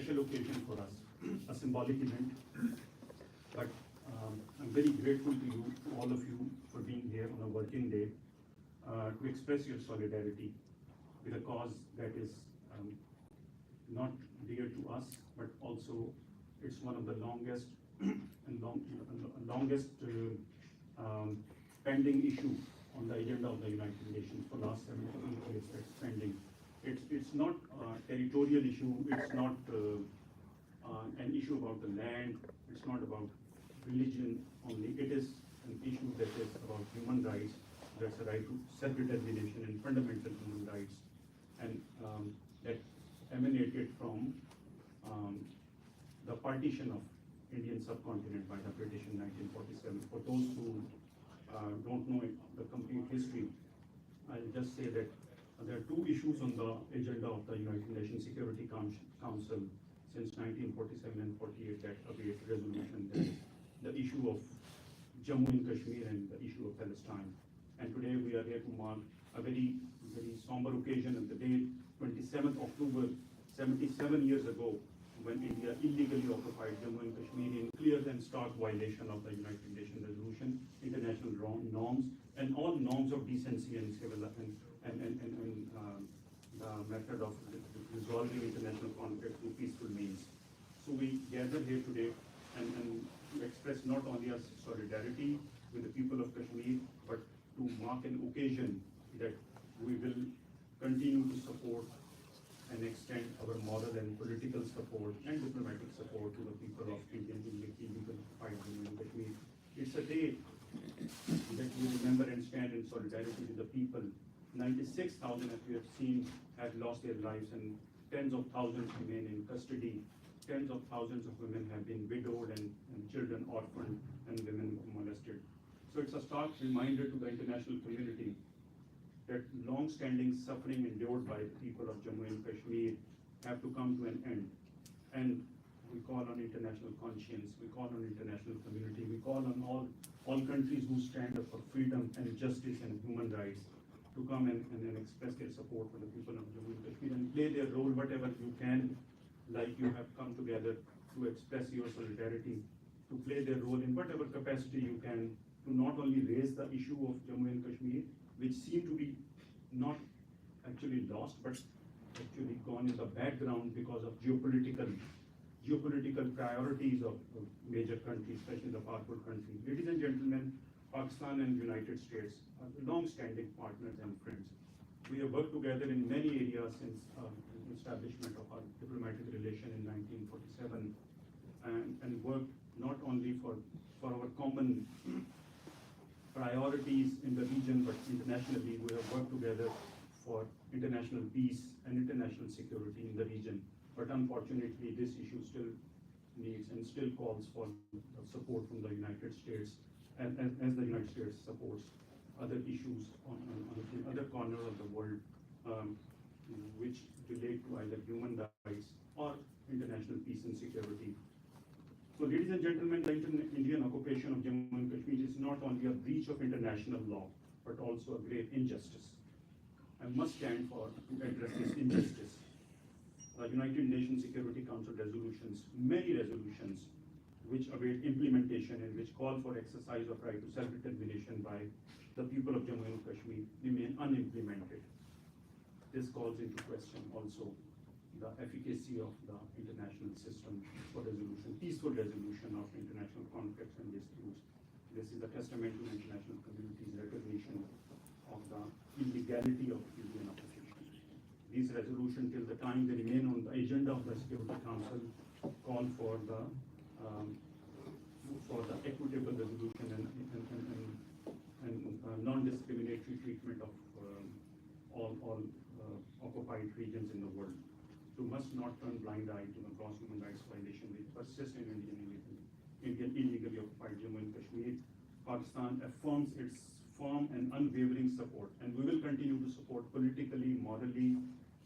special occasion for us, a symbolic event. But I'm very grateful to you, to all of you, for being here on a working day to express your solidarity with a cause that is not dear to us, but also it's one of the longest pending issue on the agenda of the United Nations for last 78 years that's pending. It's not a territorial issue, it's not an issue about the land, it's not about religion only, it is an issue that is about human rights, that's the right to self-determination and fundamental human rights, and that emanated from the partition of Indian subcontinent by the British in 1947. For those who don't know the complete history, I'll just say that there are two issues on the agenda of the United Nations Security Council since 1947 and 48 that await resolution. That is the issue of Jammu and Kashmir and the issue of Palestine. And today we are here to mark a very, very somber occasion on the day 27th October, 77 years ago, when India illegally occupied Jammu and Kashmir in clear and stark violation of the United Nations resolution, international norms, and all norms of decency and civil the method of resolving international conflict through peaceful means. So we gather here today and to express not only our solidarity with the people of Kashmir, but to mark an occasion that we will continue to support and extend our moral and political support and diplomatic support to the people of Indian illegal fight in Kashmir. It's a day that we remember and stand in solidarity with the people. 96,000, as we have seen, have lost their lives, and tens of thousands remain in custody. Tens of thousands of women have been widowed and children orphaned and women molested. So it's a stark reminder to the international community that long-standing suffering endured by the people of Jammu and Kashmir have to come to an end. And we call on international conscience, we call on international community, we call on all countries who stand up for freedom and justice and human rights to come and express their support for the people of Jammu and Kashmir and play their role whatever you can, like you have come together to express your solidarity, to play their role in whatever capacity you can, to not only raise the issue of Jammu and Kashmir, which seem to be not actually lost, but actually gone in the background because of geopolitical priorities of major countries, especially the powerful countries. Ladies and gentlemen, Pakistan and United States are long-standing partners and friends. We have worked together in many areas since the establishment of our diplomatic relation in 1947, and worked not only for our common priorities in the region, but internationally. We have worked together for international peace and international security in the region. But unfortunately, this issue still needs and still calls for support from the United States, and as the United States supports other issues on other corners of the world, which relate to either human rights or international peace and security. So, ladies and gentlemen, the Indian occupation of Jammu and Kashmir is not only a breach of international law, but also a grave injustice. I must stand for to address this injustice. The United Nations Security Council resolutions, many resolutions, which await implementation and which call for exercise of right to self-determination by the people of Jammu and Kashmir, remain unimplemented. This calls into question also the efficacy of the international system for resolution, peaceful resolution of international conflicts and disputes. This is a testament to the international community's recognition of the illegality of Indian occupation. These resolutions, till the time they remain on the agenda of the Security Council, call for the equitable resolution and non-discriminatory treatment of all occupied regions in the world. So must not turn blind eye to the gross human rights violation which persist in Indian illegally occupied Jammu and Kashmir. Pakistan affirms its firm and unwavering support, and we will continue to support politically, morally,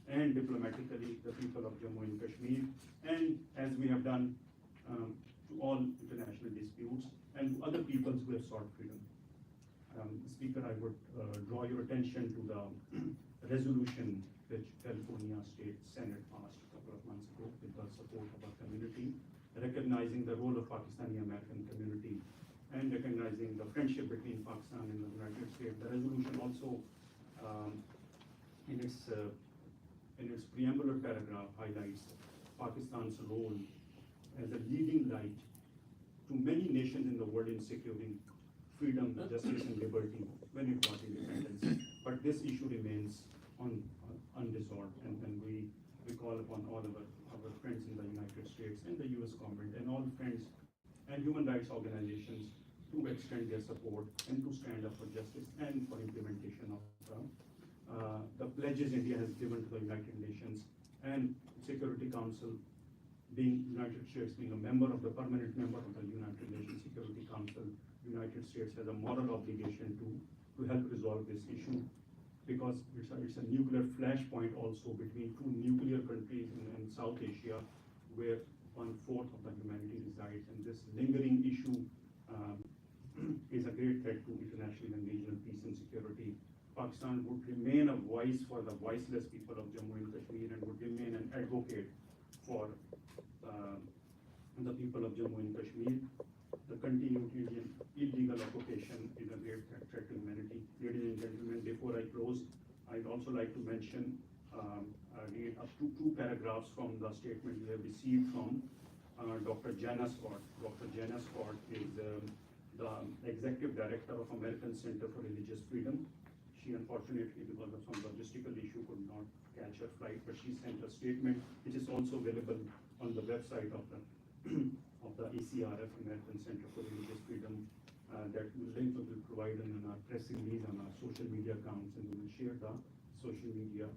and diplomatically the people of Jammu and Kashmir, and as we have done to all international disputes and other peoples who have sought freedom. Speaker, I would draw your attention to the resolution which California State Senate passed a couple of months ago with the support of our community, recognizing the role of Pakistani American community and recognizing the friendship between Pakistan and the United States. The resolution also, in its preambular paragraph, highlights Pakistan's role as a leading light to many nations in the world in securing freedom, justice, and liberty when it got independence. But this issue remains unresolved, and we call upon all our friends in the United States and the US government and all friends and human rights organizations to extend their support and to stand up for justice and for implementation of the pledges India has given to the United Nations and Security Council. United States being a member of the permanent member of the United Nations Security Council, United States has a moral obligation to help resolve this issue, because it's a nuclear flashpoint also between two nuclear countries in South Asia, where 1/4 of the humanity resides, and this lingering issue is a great threat to international and regional peace and security. Pakistan would remain a voice for the voiceless people of Jammu and Kashmir and would remain an advocate for the people of Jammu and Kashmir. The continued illegal occupation is a great threat to humanity. Ladies and gentlemen, before I close, I'd also like to mention, read up to 2 paragraphs from the statement we have received from Dr. Jana Scott. Dr. Jana Scott is the Executive Director of American Center for Religious Freedom. She unfortunately, because of some logistical issue, could not catch her flight, but she sent a statement which is also available on the website of the ACRF, American Center for Religious Freedom. That link will be provided in our press release on our social media accounts, and we will share the social media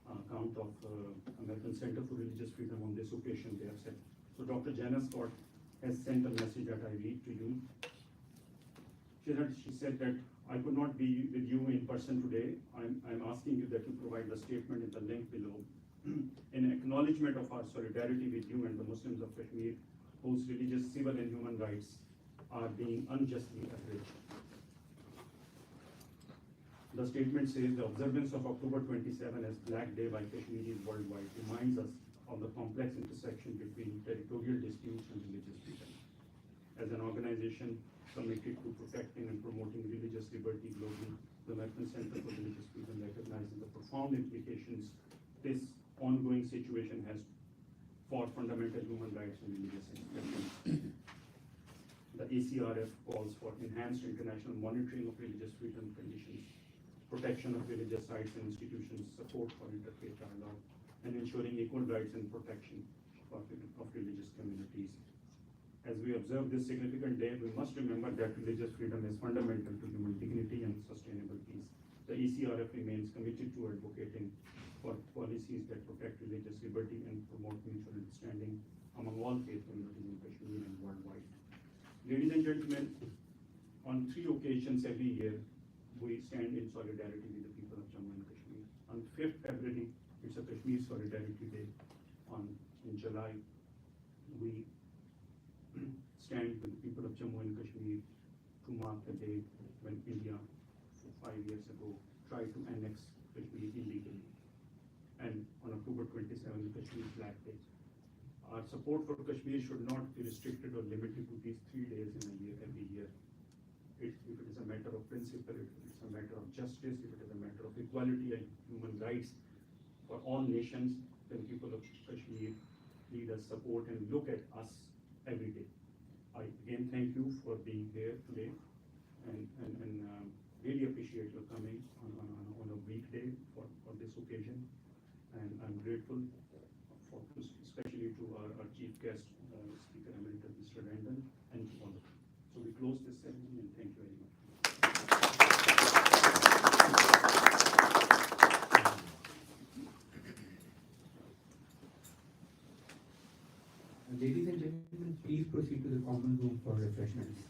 account of American Center for Religious Freedom on this occasion, they have said. So Dr. Jana Scott has sent a message that I read to you. She said that I could not be with you in person today. I'm asking you that you provide the statement in the link below in acknowledgement of our solidarity with you and the Muslims of Kashmir, whose religious, civil, and human rights are being unjustly abridged. The statement says the observance of October 27 as Black Day by Kashmiris worldwide reminds us of the complex intersection between territorial disputes and religious freedom. As an organization committed to protecting and promoting religious liberty globally, the American Center for Religious Freedom recognizes the profound implications this ongoing situation has for fundamental human rights and religious expression. The ACRF calls for enhanced international monitoring of religious freedom conditions, protection of religious sites and institutions, support for interfaith dialogue, and ensuring equal rights and protection of religious communities. As we observe this significant day, we must remember that religious freedom is fundamental to human dignity and sustainable peace. The ACRF remains committed to advocating for policies that protect religious liberty and promote mutual understanding among all faith communities in Kashmir and worldwide. Ladies and gentlemen, on 3 occasions every year, we stand in solidarity with the people of Jammu and Kashmir. On 5th February, it's a Kashmir Solidarity Day. In July, we stand with the people of Jammu and Kashmir to mark the day when India, 5 years ago, tried to annex Kashmir illegally. And on October 27, Kashmir Flag Day. Our support for Kashmir should not be restricted or limited to these 3 days in a year, every year. If it is a matter of principle, if it is a matter of justice, if it is a matter of equality and human rights for all nations, then people of Kashmir need us support and look at us every day. I again thank you for being here today, and really appreciate your coming on a weekday for this occasion. And I'm grateful especially to our chief guest, Speaker Emeritus Mr. Randall, and to all of you. So we close this ceremony, and thank you very much. Ladies and gentlemen, please proceed to the common room for refreshments.